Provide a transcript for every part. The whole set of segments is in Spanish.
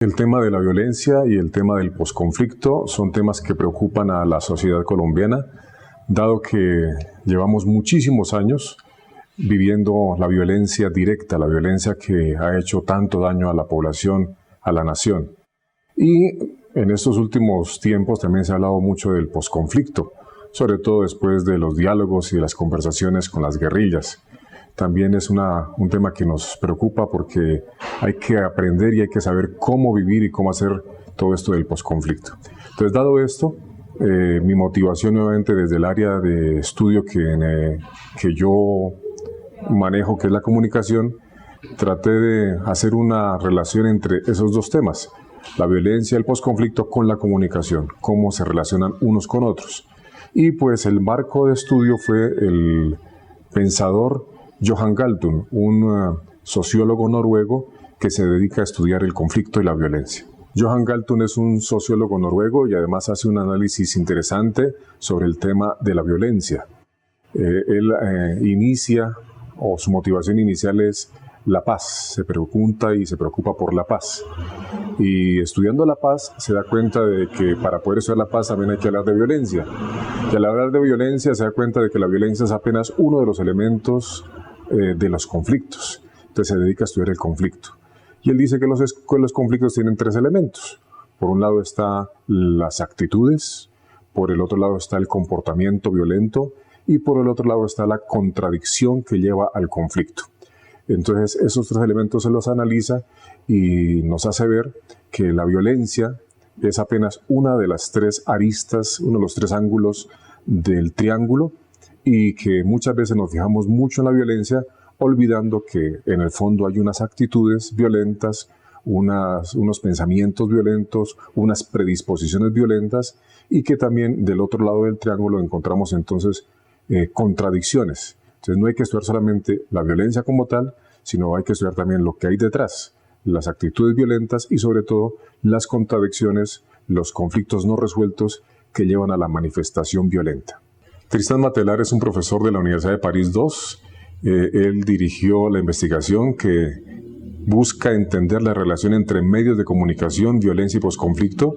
El tema de la violencia y el tema del posconflicto son temas que preocupan a la sociedad colombiana, dado que llevamos muchísimos años viviendo la violencia directa, la violencia que ha hecho tanto daño a la población, a la nación. Y en estos últimos tiempos también se ha hablado mucho del posconflicto, sobre todo después de los diálogos y de las conversaciones con las guerrillas. También es un tema que nos preocupa porque hay que aprender y hay que saber cómo vivir y cómo hacer todo esto del posconflicto. Entonces, dado esto, mi motivación nuevamente desde el área de estudio que yo manejo, que es la comunicación, traté de hacer una relación entre esos dos temas, la violencia y el posconflicto con la comunicación, cómo se relacionan unos con otros. Y pues el marco de estudio fue el pensador Johan Galtung, un sociólogo noruego que se dedica a estudiar el conflicto y la violencia. Johan Galtung es un sociólogo noruego y además hace un análisis interesante sobre el tema de la violencia. Él inicia, o su motivación inicial es la paz, se pregunta y se preocupa por la paz. Y estudiando la paz se da cuenta de que para poder estudiar la paz también hay que hablar de violencia. Y al hablar de violencia se da cuenta de que la violencia es apenas uno de los elementos de los conflictos. Entonces se dedica a estudiar el conflicto. Y él dice que los conflictos tienen tres elementos. Por un lado está las actitudes, por el otro lado está el comportamiento violento y por el otro lado está la contradicción que lleva al conflicto. Entonces esos tres elementos se los analiza y nos hace ver que la violencia es apenas una de las tres aristas, uno de los tres ángulos del triángulo, y que muchas veces nos fijamos mucho en la violencia, olvidando que en el fondo hay unas actitudes violentas, unos pensamientos violentos, unas predisposiciones violentas, y que también del otro lado del triángulo encontramos entonces contradicciones. Entonces no hay que estudiar solamente la violencia como tal, sino hay que estudiar también lo que hay detrás, las actitudes violentas y sobre todo las contradicciones, los conflictos no resueltos que llevan a la manifestación violenta. Tristan Matelar es un profesor de la Universidad de París II. Él dirigió la investigación que busca entender la relación entre medios de comunicación, violencia y posconflicto.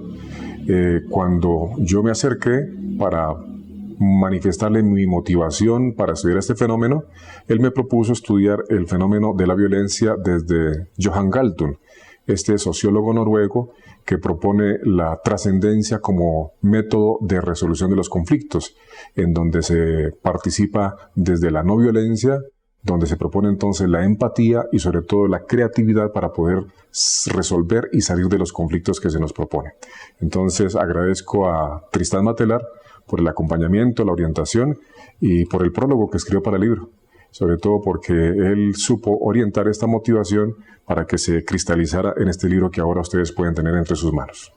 Cuando yo me acerqué para manifestarle mi motivación para estudiar este fenómeno, él me propuso estudiar el fenómeno de la violencia desde Johan Galtung, este sociólogo noruego que propone la trascendencia como método de resolución de los conflictos, en donde se participa desde la no violencia, donde se propone entonces la empatía y sobre todo la creatividad para poder resolver y salir de los conflictos que se nos propone. Entonces agradezco a Tristan Matelar por el acompañamiento, la orientación y por el prólogo que escribió para el libro, sobre todo porque él supo orientar esta motivación para que se cristalizara en este libro que ahora ustedes pueden tener entre sus manos.